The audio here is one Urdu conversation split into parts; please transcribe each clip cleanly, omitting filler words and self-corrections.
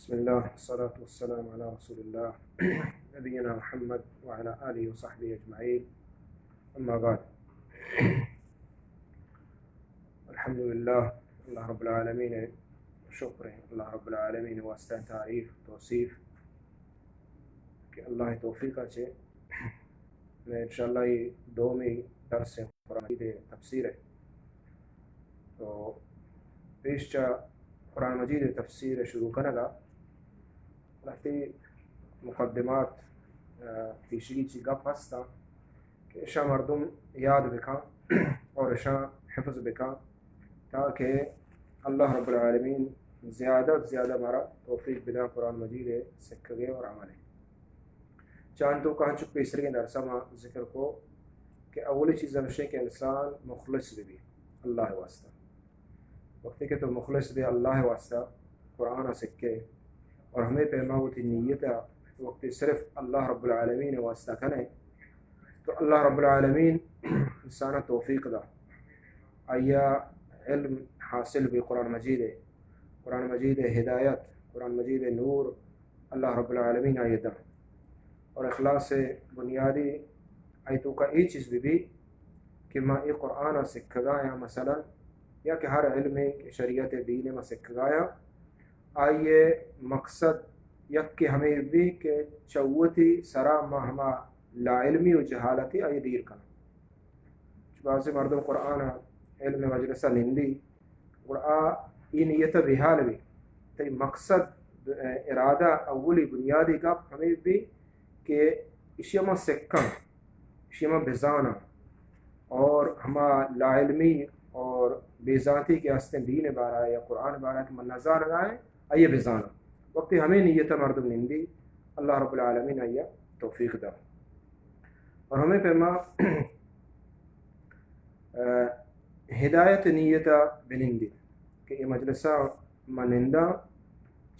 بسم الله والصلاة والسلام على رسول الله نبينا محمد وعلى آله وصحبه أجمعين. أما بعد، الحمد لله اللہ رب العالمین شکر ہے اللہ رب العالمین واسطہ تعریف توصیف کہ اللہ توفیق سے میں انشاءاللہ یہ دومی درس قرآن مجید تفسیر ہے. تو پیشچا قرآن مجید تفسیر شروع کرنے گا رہتی مقدمات پیشگی چی گپ ہستا کہ اشا مردم یاد بکا اور اشا حفظ بکا تاکہ اللہ رب العالمین زیادہ زیادہ ہمارا توفیق بدا قرآن مجید سکھگے اور عمل ہے. چاند تو کہاں چک پیسر کے درسہ میں ذکر کو کہ اولی چیز ہمشہ کہ انسان مخلص بھی اللہ واسطہ وقت کہ تو مخلص بھی اللہ واسطہ قرآن سکھے اور ہمیں پیما ہوتی نیت وقت صرف اللہ رب العالمین واسطہ کھنے تو اللہ رب العالمین انسان توفیق دا آیا علم حاصل بھی قرآن مجید ہدایت قرآن مجید نور اللہ رب العالمین آیت دا اور اخلاص سے بنیادی آیتوں کا یہ چیز بھی کہ ماں یہ قرآن سکھ گایا مثلا یا کہ ہر علم شریعت دین میں سکھ گایا آئیے مقصد یک کہ ہمیں بھی کہ چوتی سرا ما ہما لا علمی و جہالتی آئی دیر کنا بعض مردم قرآن علم مجلسہ نندی قرآن یہ نیت بحال بھی تی مقصد ارادہ اولی بنیادی کا ہمیں بھی کہ اشیما سکھن اشیما بزانا اور ہما لا علمی اور بے ذاتی کے ہستیں دین بارا یا قرآن بارا کہ من نظار آئے آئیے بزانا وقت ہمیں نیت مردم نندی اللہ رب العالمین آئیے توفیق دا اور ہمیں پیما ہدایت نیت بنندی کہ یہ مجلسہ منندہ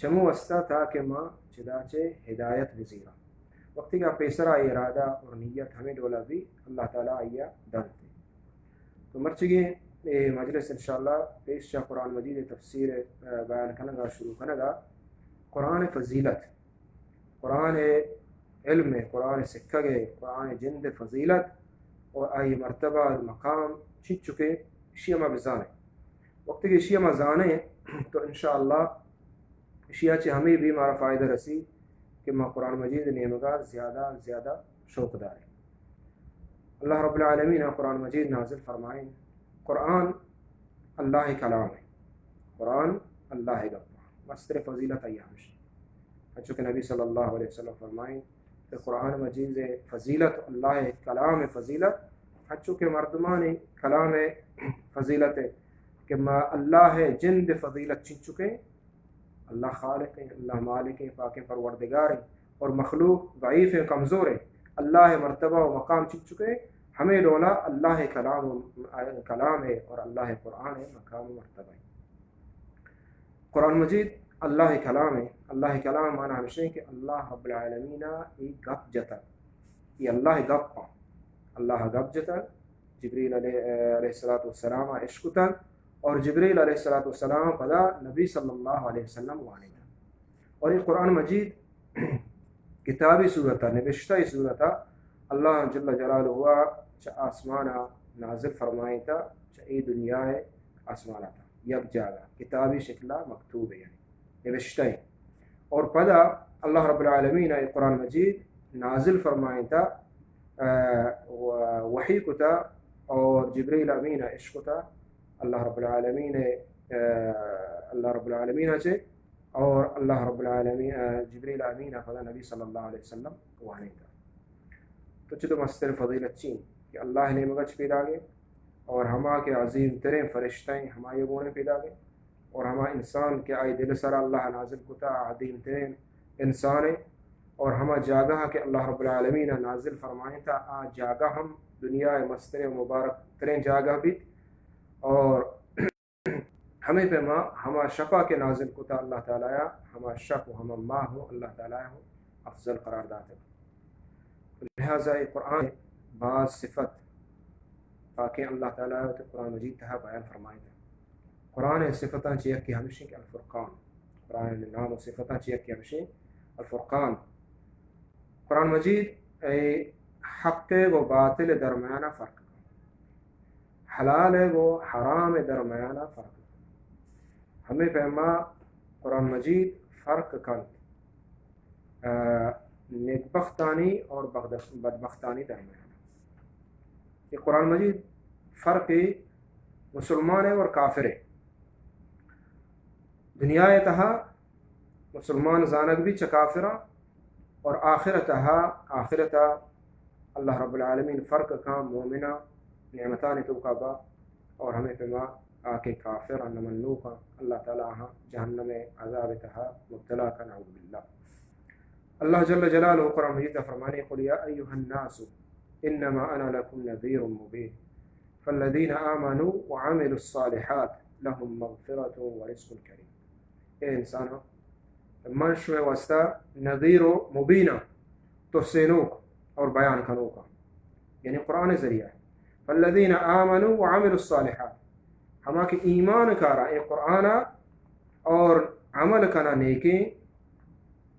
چمو وستا تاکہ ماں چداچے ہدایت بزیرہ وقتی کا پیسرہ ارادہ اور نیت ہمیں ڈولا بھی اللہ تعالیٰ آئیہ دانتے. تو مرچگی یہ مجلس انشاءاللہ پیش قرآن مجید تفسیر بیان کرنے گا شروع کرنے گا. قرآن فضیلت قرآن علم قرآن سکھگے قرآن جند فضیلت اور آئی مرتبہ مقام چھت چکے شیعہ بزانے وقت کہ شیعہ زانے تو انشاءاللہ شیعہ چے ہمیں بھی ہمارا فائدہ رسی کہ میں قرآن مجید نیمگا زیادہ شوق دار ہے. اللہ رب العالمین قرآن مجید نازل فرمائیں قرآن اللہ کلام ہے قرآن اللہ گپ مستر فضیلت ایامش چونکہ نبی صلی اللہ علیہ وسلم فرمائیں کہ قرآن مجید فضیلت اللہ کلام فضیلت چونکہ مردمان کلام فضیلت ہے کہ ما اللہ جند فضیلت چن چکے اللہ خالق ہیں اللہ مالک ہیں پاک پروردگار ہیں اور مخلوق ضعیف ہے کمزور ہے اللہ مرتبہ و مقام چن چکے ہمیں ڈولا اللہ کلام ہے اور اللہ قرآن ہے مقام و مرتبہ ہے. قرآن مجید اللہ کلام ہے. اللہ کلام معنی ہمشہ کہ اللہ رب العالمین ایک گپ جتا یہ اللہ گپ اللہ گپ جتا جبریل علیہ السلام عشقتا اور جبریل علیہ السلام پدا نبی صلی اللہ علیہ وسلم وانے تھا. اور یہ قرآن مجید کتابی صورت نوشتہ صورت اللہ جل جلالہ ہوا چا آسمانا نازل فرمائیں تھا چا ای دنیا آسمانا تھا یک جاگا کتابی شکلہ مکتوب ہے یعنی نوشتہ ہے. اور پدا اللہ رب العالمین قرآن مجید نازل فرمائیں تھا وحی کو تھا اور جبریل امین عشق تھا اللہ رب العالمین سے اور اللہ رب العالمین جبریل امین خدا نبی صلی اللہ علیہ وسلم وانے تھا. تو چلو مستر فضیلت چین کہ اللہ نے مگج پیدا گئے اور ہما کے عظیم ترین فرشتیں ہما یہ گونے پیدا گئے اور ہما انسان کے آئی دل سر اللہ نازل کتا عظیم ترین انسان اور ہما جاگہ کہ اللہ رب العالمین نازل فرمائیں تھا آ جاگہ ہم دنیا مستر مبارک ترین جاگہ بھی اور ہمیں پہ ماں ہما شفا کے نازل کتا اللہ تعالیٰ ہما شف و ہما ماہ ہو اللہ تعالیٰ ہو افضل قرار داتے. لہذا قرآن بعض صفت تاکہ اللہ تعالیٰ تو قرآن مجید تہا بیان فرمائے تھا. قرآن صفتاں چیئے کہ ہمشہ کہ الفرقان قرآن نام و صفتہ چیئے کیا بشی الفرقان قرآن مجید حق و باطل درمیانہ فرق حلال و حرام درمیانہ فرق ہمیں پیما قرآن مجید فرق کن نیکبختانی اور بدبختانی درمیانہ یہ قرآن مجید فرق مسلمان اور کافر دنیا تہا مسلمان زانک بھی چکافرہ اور آخرتہا آخرتا اللہ رب العالمین فرق کا مومنہ نعمتان تو کا با اور ہمیں پیما آکے کافر نمنو کا اللہ تعالیٰ جہنم عذاب تہا مبتلا کا نعوذ باللہ اللہ جل جلالہ قرآن مجید فرمانے قل یا ایہا الناس انما انا لکم نذیر مبین فالذین آمنوا وعملوا الصالحات لهم مغفرۃ ورزق کریم اے انسانوں من شوئے واسطہ نذیر و مبینہ تحسینوک اور بیان کنوکا یعنی قرآن ذریعہ فالذین آمنوا وعملوا الصالحات ہما کہ ایمان کارا اے قرآن اور عمل کنا نیکی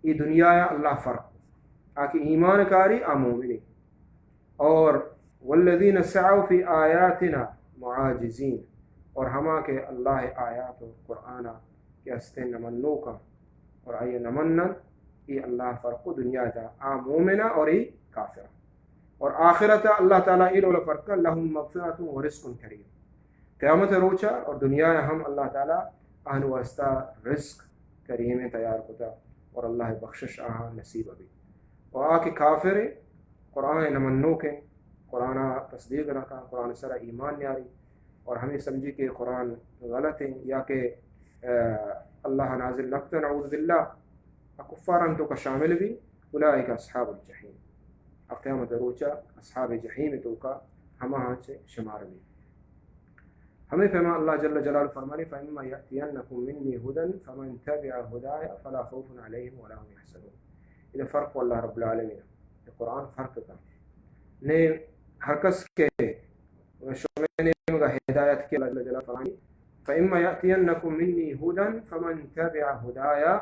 یہ دنیا اللہ فرق آکہ ایمان کاری آمومنی اور والذین سعوا فی آیاتنا معاجزین اور ہما کہ اللہ آیات و قرآن کے ہستے نمنو کا اور آئیے نمنن یہ اللہ فرق دنیا جا آمومنا اور یہ کافر اور آخرت اللہ تعالیٰ ایلو فرق لہم مغفرۃ و رزق کریم قیامت روچا اور دنیا ہم اللہ تعالیٰ آہن واسطہ رزق کریم تیار ہوتا اور اللہ بخشش آہا نصیب ابھی اور آ کے کافر قرآن نمنو کے قرآن تصدیق رکھا قرآن سرا ایمان نیاری اور ہمیں سمجھی کہ قرآن غلط ہیں یا کہ اللہ نازل نقطہ نعوذ باللہ کفارن تو کا شامل بھی اولئک اصحاب الجحیم قیامت روچا اصحاب جحیم تو کا ہماں سے شمار بھی ہمیں فہما اللہ جل جلالہ فرمانے فَإِمَّا يَأْتِيَنَّكُم مِّنِّي هُدًى فَمَن تَبِعَ هُدَايَ فَلَا خَوْفٌ عَلَيْهِمْ وَلَا هُمْ يَحْزَنُونَ یہ فرق اللہ رب العالمین یہ قرآن فرق کا نے ہر کس کے شمعنے کا ہدایت کے اللہ جل جلالہ فرمانے فَإِمَّا يَأْتِيَنَّكُم مِّنِّي هُدًى فَمَن تَبِعَ هُدَايَ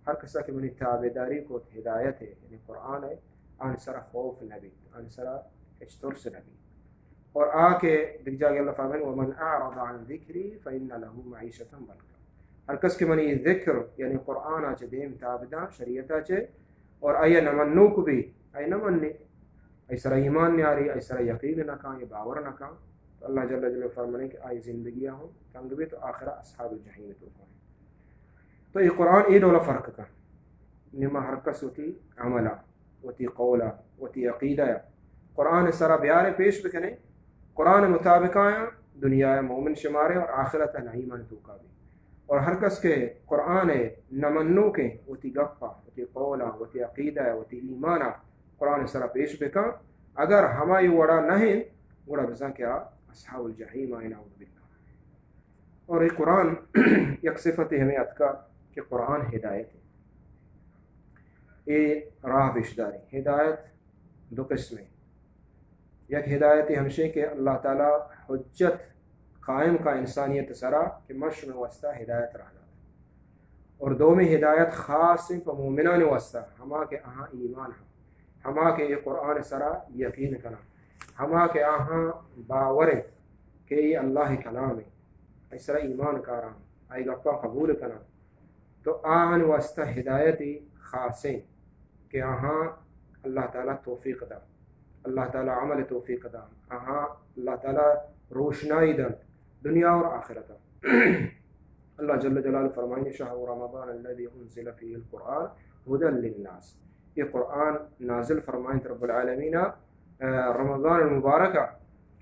ہر کس کی منی تابعداری کو ہدایت ہے یعنی قرآن ہے آن سرا خوف نبی آن سرا اجترس نبی اور آ کے دیکھ جا کے اللہ فرمائے ومن اعرض عن ذکری فإن له معیشة ضنکا ہر کس کے منی ذکر یعنی قرآن آچے دیم تابدہ شریعت آچے اور آئیے نمنو کو بھی آئیے نمنی آئی سرا ایمان نیاری آئی سرا یقین نکاں یہ باور نکاں تو اللہ جل جلالہ فرمانے کہ آئی زندگیاں ہوں تنگ بھی تو آخرہ اصحاب الجحیم تو ہوئے تو یہ قرآن یہ دولا فرق کا نما ہر کس ہوتی عملہ وتی قولا وتی عقیدہ قرآن سرا بیارے پیش بکنے قرآن مطابق آیا دنیا مومن شمارے اور آخرت نعیمان تو کا بھی اور ہر کس کے قرآن نمنو کے وتی گپا وتی قولا وتی عقیدہ وتی ایمانا قرآن سرا پیش بکا اگر ہمائی وڑا نہیں وڑا بزا کیا اصحاب الجحیم آئین اعوذ باللہ اور یہ قرآن یک صفت ہمیں اتکا کہ قرآن ہدایت ہے یہ راہ بشداری ہدایت دو قسمیں یک ہدایت ہمشے کہ اللہ تعالیٰ حجت قائم کا انسانیت سرا کہ مشر میں واسطہ ہدایت رہنا اور دو میں ہدایت خاص پا مومنان واسطہ ہما کے آہاں ایمان ہما کے یہ قرآن سرا یقین کنا ہما کے آہاں باور کہ یہ اللہ کلام ہے اس طرح ایمان کارا آئی گپا قبول کنا تو آہن واسطہ ہدایتی خاصیں کہ آہاں اللہ تعالیٰ توفیق دا اللہ تعالیٰ عمل توفیق دا آہاں اللہ تعالیٰ روشنائی دا دنیا اور آخرت اللہ جل جلالہ فرمائیں شہر رمضان الذي انزل فيه القرآن هدى للناس یہ قرآن نازل فرمائیں رب العالمین رمضان المبارکہ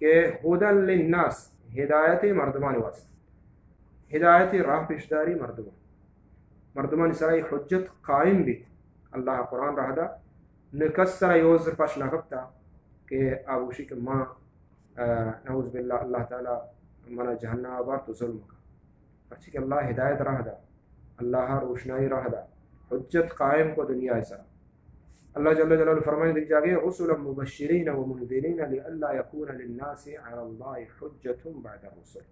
کہ هدى للناس ہدایت مردمان واسط ہدایت راہ پیشداری مردمان سرائی حجت قائم بھی اللہ قرآن رہ دا نکسر یوز پاش نکبتا کہ آبوشی کہ ماں نعوذ باللہ اللہ تعالیٰ منا جہنم آبار تو ظلم کا پرچی کہ اللہ ہدایت رہ دا اللہ روشنائی رہ دا حجت قائم کو دنیا ایسا اللہ جل جلالہ فرمائے دیکھ جاگے رسولا مبشرین و منذرین لئلا یکون للناس علی اللہ حجت بعد الرسل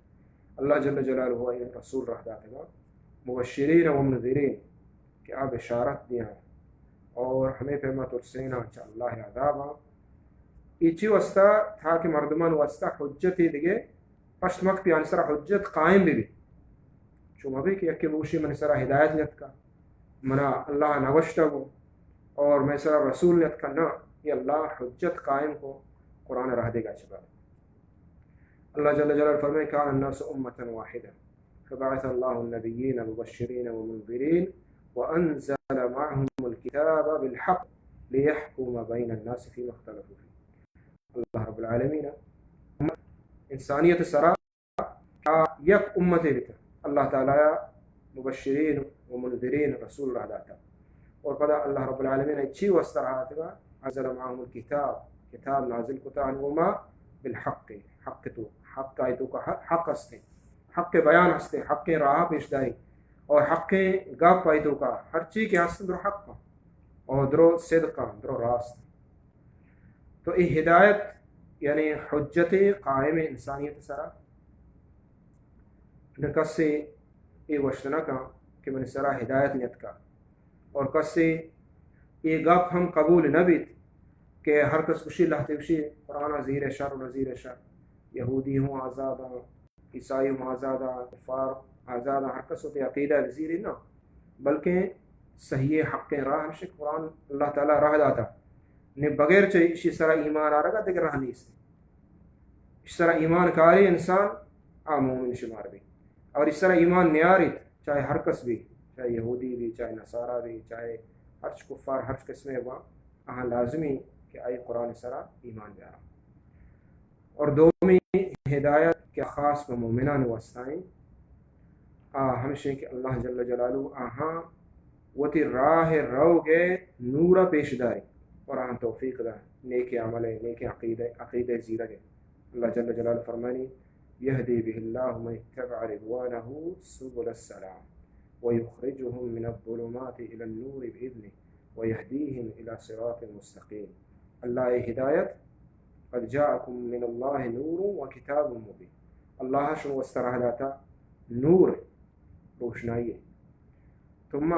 اللہ جل جلالہ ہوا یہ رسول رہ دا تھا مبشرین و منذرین کہ آپ بشارت دیا اور ہمیں پیما ترسینا چا اللہ عذابا ایچی وستا تھا کہ مردمان وستا حجتی دیگے پشتمک پیان سرا حجت قائم بھی چوما بھی کہ یکی بوشی من سرا ہدایت نیت کا منا اللہ نوشتا ہو اور میں سرا رسول نیت کا نا یہ اللہ حجت قائم کو قرآن رہ دے گا چبا اللہ جل جلال فرمائے کان الناس امتا واحدا فبعث اللہ النبیین مبشرین ومنذرین وانزل معهم الكتاب بالحق ليحكم بين الناس فيما اختلفوا فيه اللہ رب العالمین انسانیت سرا یک امت بتا اللہ تعالی مبشرین ومنذرین رسول رہ داتا اور پدا اللہ رب العالمین اچھی وسط رہا تھا انزل معهم الكتاب کتاب نازل کتا عنہما بالحق حق تو حق آیتوں کا حق ہستے حق کے بیان ہستے حق کے راہ پیش داری اور حق کے گاپ آیتوں کا ہر چیز کے ہستے درو حق کا اور درو صدق کا درو راست تو یہ ہدایت یعنی حجت قائم انسانیت سرا نکس سے یہ وشتنا کا کہ من سرا ہدایت نیت کا اور کس سے یہ گپ ہم قبول نہ بیت کہ ہر کس خوشی لہتے خوشی قرآن زیر شر و نظیر شر یہودی ہوں آزادہ عیسائی ہوں آزادہ کفار آزادہ ہر کس ہوتے عقیدہ وزیر نہ بلکہ صحیح حق راہ ہمشہ قرآن اللہ تعالیٰ راہ داتا نے بغیر چاہیے اسی طرح ایمان آ رہا دیکھ راہ نہیں سے اس طرح ایمان کاری انسان مومن شمار بھی اور اس طرح ایمان نیارت چاہے ہر کس بھی چاہے یہودی بھی چاہے نصارہ بھی چاہے ہر کفار ہر قسم وہاں لازمی کہ آئی قرآن سرا ایمان بیارا اور دومی ہدایت کے خاص و مومنان واسطائیں ہمشہ کہ اللہ جل جلالہ آہاں وتی راہ رو گے نورا پیش داری اور آہاں توفیق دا نیک عمل نیک عقیدہ زیرہ گے اللہ جل جلالہ فرمانی یہدی بہ اللہ من اتبع رضوانہ سبل السلام ویخرجہم من الظلمات الى النور بإذنہ ویہدیہم الى صراط مستقیم اللہ ہدایت قد جاءکم من اللہ نور و کتاب مبین اللہ شو وسترہ داتا نور روشنائی ہے ثم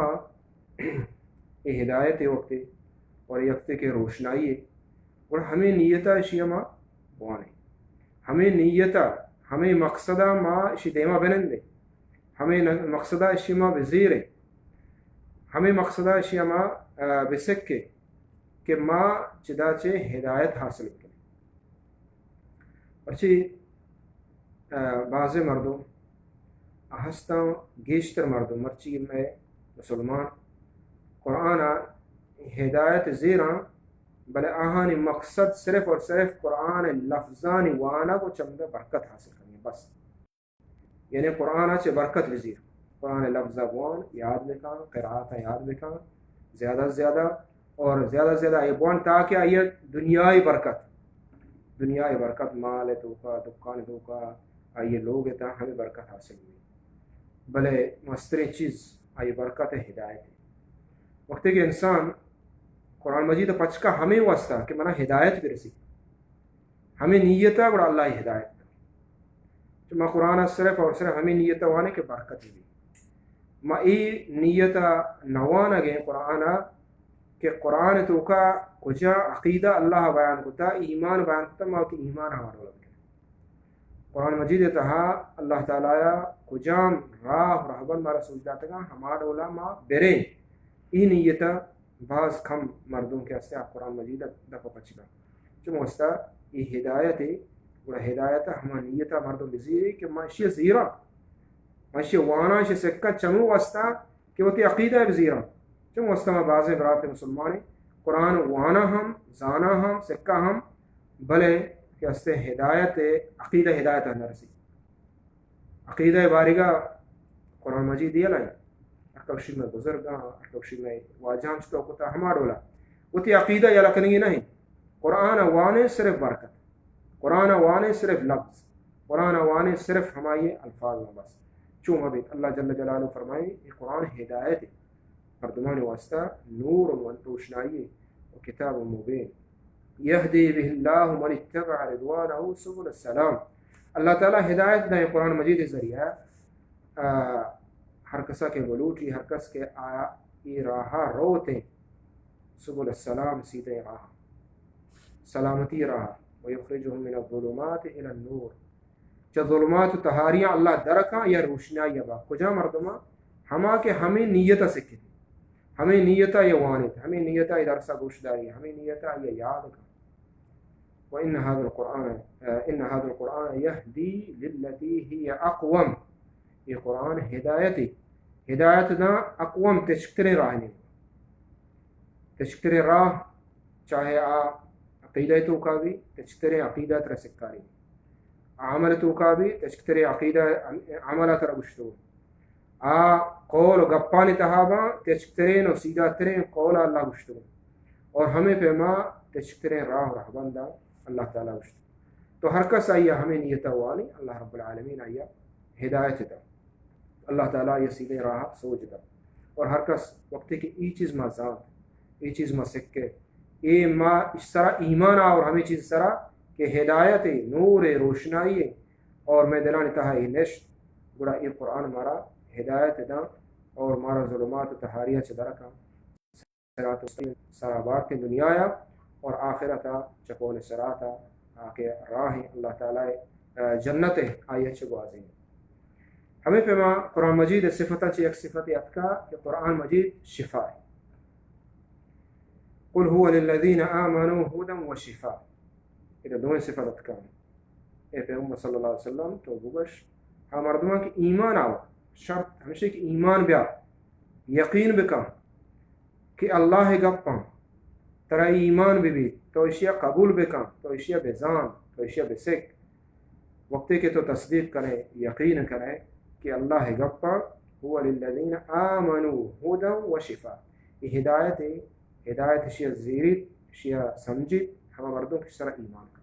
یہ ہدایت وقت اور یکت کے روشنائی ہے اور ہمیں نیتا اشیاء بوانے ہمیں نیتا ہمیں مقصدہ ما اشی دیما بنندے ہمیں مقصدہ اشیاء ما بزیرے ہمیں مقصدہ اشیاء ما بسکے کہ ما چداچے ہدایت حاصل کریں پرچی بعض مردوں ہستا گیشتر مردوں مرچی میں مسلمان قرآن ہدایت زیران بلے آہانی مقصد صرف اور صرف قرآن لفظانی وانا کو چمدہ برکت حاصل کرنی بس یعنی قرآن چے برکت وزیر قرآن لفظ وان یاد لکھا قرآت یاد لکھا زیادہ سے زیادہ اور زیادہ سے زیادہ یہ بوان تاکہ یہ دنیای برکت مال تو کا دکان تو کا آئیے لوگ تا ہمیں برکت حاصل ہوئی بلے مستری چیز آئی برکت ہدایت ہے وقت کہ انسان قرآن مجید پچ کا ہمیں واسطہ کہ منا ہدایت بھی رسی ہمیں نیتا بڑا اللہ ہدایت تو ما قرآن صرف اور صرف ہمیں نیتا وانے کہ برکت بھی ما ای نیتا نوانا گئے قرآن کہ قرآن تو کا کجا عقیدہ اللہ بیان کتا ایمان بیان کتا ما کی ایمان ہمارا لگے قرآن مجید تہا اللہ تعالیٰ کجام راہ رہبن ما رسول جاتا گا ہمارا علماء برے ای نیتا بعض کم مردوں کے اسے آپ قرآن مجید دفع پچ گا چون واسطہ یہ ہدایت ہے اور ہدایت ہما نیتا مردوں بزیری کہ معاشی زیرہ معاشی وانا اشی سکہ چمو واسطہ کہ وہ تی عقیدہ بزیرہ چون واسطہ ما بعض برات مسلمانی قرآن وانا ہم زانا ہم سکہ ہم بلے کہ اسے ہدایت عقیدہ ہدایت ہے نرسی عقیدہ بارگاہ قرآن مجید یہ لائیں ارکوشی میں بزرگاں ارکوشی میں واجہاں چکا کتا ہما ڈولا وہ تی عقیدہ یا لکنگی نہیں قرآن وانے صرف برکت قرآن وانے صرف لفظ قرآن وانے صرف ہمائی الفاظ میں بس چون ابھی اللہ جل جلالہ فرمائے یہ قرآن ہدایت ہے مردمان واسطہ نور و روشنائی و کتاب مبین یہدی بہ اللہ من اتبع رضوانہ سبل السلام اللہ تعالیٰ ہدایت دیں قرآن مجید ذریعہ ہر کسا کے بلوٹی ہر کس کے یہ راہ روتے سبل السلام سیدھے راہ سلامتی راہ ویخرجهم من الظلمات الى النور چا ظلمات و تہاریاں اللہ درکاں یا روشنائی با کجا مردما ہما کہ ہمیں نیتا سکھتی ہمیں نیتا یہ وانت ہمیں نیتا یہ درسہ گوشداری ہمیں نیتا یہ یاد کا وَإِنَّ هَذَا الْقُرْآنَ يَهْدِي لِلَّتِي هِيَ أَقْوَمُ یہ قرآن ہدایت دا اقوام تشکتر راہ نہیں تشکتر راہ چاہے عقیدہ تو کا بھی تشکتر عقیدہ تر سکاری عمل تو کا بھی تشکتر عقیدہ عملہ تر گشتو قول و گپانی تہابا تشکترین و سیدہ ترین قول اللہ گشتو اور ہمیں پیما تشکترین راہ و رہبندہ اللہ تعالیٰ گشتو تو ہر کس آئیہ ہمیں نیتا وانی اللہ رب العالمین آئیہ ہدایت دا اللہ تعالیٰ یہ سیدھے راہ سوچ دا اور ہر کس وقت کی ای چیز ما ذات ای چیز ما سکے اے ما اس طرح ایمان اور ہمیں چیز طرح کہ ہدایت نور روشنائی اور میں دلانی تہا یہ نشت گڑا یہ قرآن مارا ہدایت دا اور مارا ظلمات و تحاریہ چدرکا سرابات کی دنیا اور آخرتا چکول سراتا آکے راہ اللہ تعالیٰ جنت آئیے چگو آزین ہمیں پیما قرآن مجید صفتہ چی ایک صفت اتکا کہ قرآن مجید شفا ہے قل هو للذین آمنوا هدى وشفا یہ دونوں صفت اتکا اے پیغمبر صلی اللہ علیہ وسلم تو بگش ہم مردمان کی ایمان آو شرط ہمیشہ کہ ایمان بیا یقین بکا کہ اللہ گپاں ترا ایمان بھی تو اشیاء قبول بکا تو اشیاء بزان تو اشیاء بسک وقت کے تو تصدیق کریں یقین کریں کہ اللہ گپا هو للذین آمنوا هدى وشفا یہ ہدایت اشیاء زیرت اشیاء سمجھت ہم مردوں کس طرح ایمان کا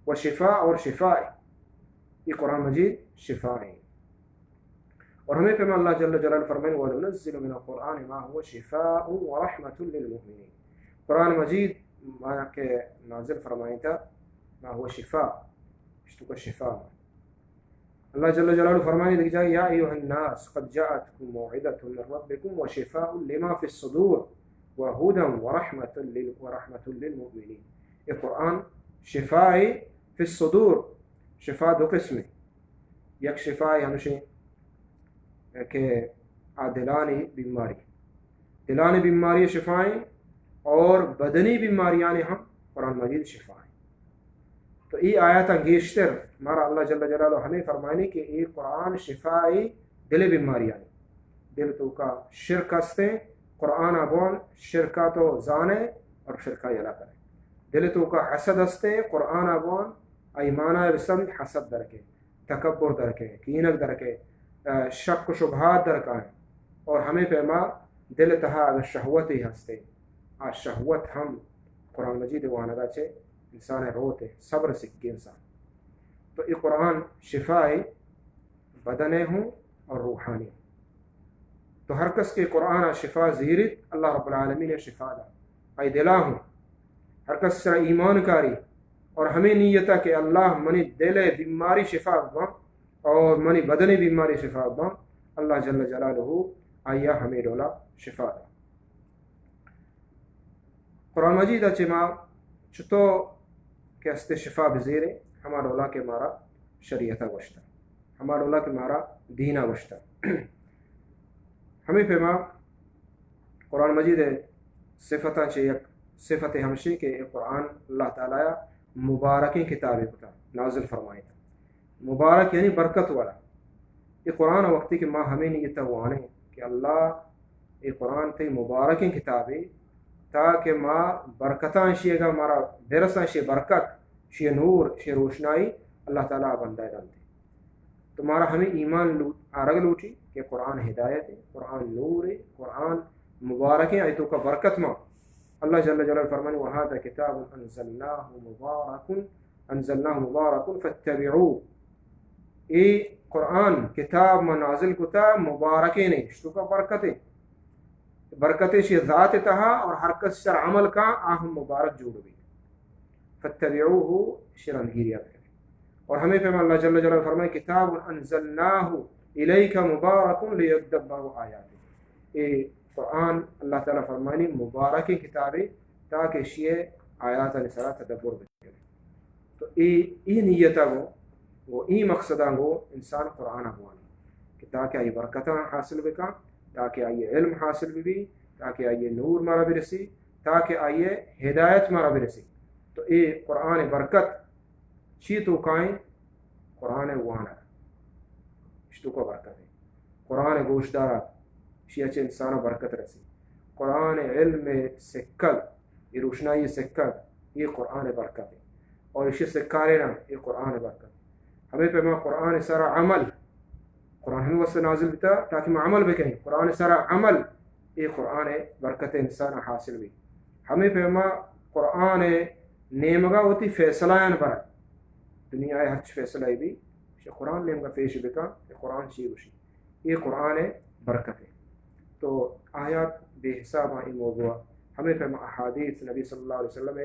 وشفا اور شفا یہ قرآن مجید شفا ہے اور ہمیں پیما اللہ جل جلالہ فرمائیں وَنُنَزِّلُ مِنَ الْقُرْآنِ مَا هُوَ شِفَاءٌ وَرَحْمَةٌ لِلْمُؤْمِنِينَ قرآن مجید مانا کہ نازل فرمائیں تھا ما هو شفاء اشتو کا شفا اللہ جل جلالہ فرمائیں لکھ جائے یا ایوہ الناس قد جاءتكم موعدة من ربكم وشفاء لما في الصدور وهدى ورحمة للمؤمنين یہ قرآن شفاء فی الصدور شفاء دو قسم یک شفاء ہمشہ کہ دلانی بیماری شفائیں اور بدنی بیماریاں ہم قرآن مجید شفائیں تو یہ آیات گیشتر ہمارا اللہ جل جلالہ ہمیں فرمائنے کہ یہ قرآن شفائی دل بیماریاں دل تو کا شرک ہستے قرآن ابون شرکا تو زانے اور شرکا یلا کرے دل تو کا حسد ہستے قرآن ابون ایمانہ بسم حسد درکے تکبر درکے کینک درکے شک و شبہات درکائیں اور ہمیں پیما دل تہا اگر شہوت ہی ہستے شہوت ہم قرآن مجید وانگا چھے انسان روتے صبر سکے انسان تو یہ قرآن شفائی بدنے ہوں اور روحانی تو ہر کس کے قرآن شفا زیرت اللہ رب العالمین نے شفا دا ای دلا ہوں ہر کس سر ایمان کاری اور ہمیں نیتا کہ اللہ منی دل بیماری شفا با اور منی بدنی بیماری شفا با اللہ جل جلالہ آیا ہمیں دولا شفا دا قرآن مجید اچھے ماں چھتو کہ است شفا بزیرے ہمارا اولا کے مارا شریعتا گوشتا ہمارا اولا کے مارا دینہ گوشتا ہمیں پیما قرآن مجید صفتہ چھے یک صفت ہمشی کہ قرآن اللہ تعالیٰ مبارکی کتابی کتا نازل فرمائی تھا مبارک یعنی برکت والا یہ قرآن وقتی کہ ماں ہمیں نہیں توانے کہ اللہ یہ قرآن تے مبارکی کتابی تاکہ ماں برکتاں شیئے گا ہمارا درساں شیئے برکت شیئے نور شیئے روشنائی اللہ تعالیٰ بندہ دانتے تو ہمارا ہمیں ایمان آرگ لوٹی کہ قرآن ہدایت ہے قرآن نور ہے قرآن مبارک ہے آیتوں کا برکت ماں اللہ جل جلالہ فرمانے وَهَذَا كِتَابٌ أَنزَلْنَاهُ مُبَارَكٌ فَاتَّبِعُوهُ اے قرآن کتاب میں نازل کتا مبارکیں نہیں اشتو کا برکتیں شی ذات تہا اور ہر کس شر عمل کا آہم مبارک جوڑ بھی فَاتَّبِعُوهُ شرنگیریات کریں اور ہمیں پیما اللہ جل جلالہ فرمائے کتاب انزلناہ الیک مبارک لیدبروا آیات اے قرآن اللہ تعالیٰ فرمانی مبارک کتابی تاکہ شیئے آیات نسرا تدبر بکنے. تو ای نیتا گو وہ ای مقصدہ گو انسان قرآن اگوانی کہ تاکہ آئی برکتہ حاصل بکا، تاکہ آئیے علم حاصل بھی، تاکہ آئیے نور مارا برسی، تاکہ آئیے ہدایت مارا برسی. تو اے قرآن برکت چی تو کائیں قرآن وانا اشتو کو برکت ہے. قرآن گوشدارا شی اچھے انسان برکت رسی. قرآن علم سکل یہ روشنائی سکل یہ قرآن برکت ہے. اور اسے سکارے نا یہ قرآن برکت. ہمیں پہ میں قرآن سارا عمل قرآن ہمیں واسطے نازل بتا تاکہ میں عمل بھی کہیں. قرآن سارا عمل یہ قرآن برکت انسان حاصل بھی. ہمیں پہ میں قرآن نیمگا ہوتی فیصلہ پر دنیا ہر فیصلہ بھی قرآن نیمگا پیش بکا یہ قرآن چی گوشی یہ قرآن برکت ہے. تو آیات بے حساب آئی موضوع ہمیں پہ احادیث نبی صلی اللہ علیہ وسلم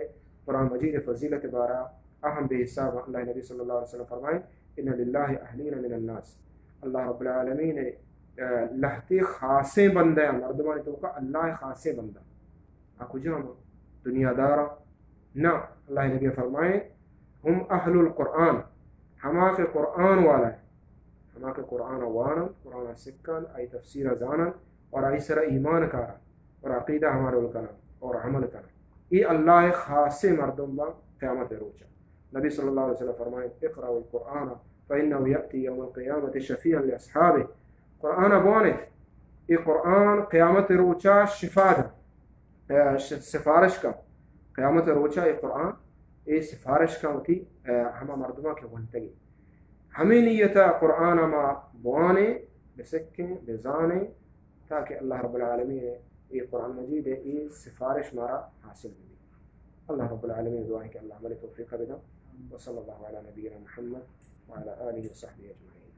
قرآن مجید فضیلت بارہ اہم بے حساب. اللہ نبی صلی اللہ علیہ وسلم فرمائیں ان للہ اہلین من الناس. اللہ رب العالمین لہتی خاصے بندے ہیں مردمانی تو کا اللہ خاصے بندہ آکو جاما دنیا دارا نا. اللہ نبی فرمائیں ہم اہل القرآن ہما کے قرآن والا ہے. ہما کے قرآن وانا قرآن سکن آئی تفسیر زانا اور آئی سر ایمان کارا اور عقیدہ ہمارے الکنا اور عمل کرنا. یہ اللہ خاصے مردم با قیامت روچا. نبی صلی اللہ علیہ وسلم فرمائیں اقرأوا القرآن فإنه يأتي يوم القيامة شفيعا لأصحابه. قرآن بوانے یہ قرآن قیامت روچا شفاعت سفارش کا قیامت روچا یہ قرآن یہ سفارش کا ہوتی ہما مردمہ کے ونتگی. ہمیں نیتا قرآن ما بوانے بسکیں بزانے تاکہ اللہ رب العالمین یہ قرآن مجید ہے یہ سفارش مارا حاصل بھی. اللہ رب العالمین دعائیں کہ اللہ عمل توفیق بنا. وصلی اللہ علی نبینا محمد وعلى آله وصحبه أجمعين.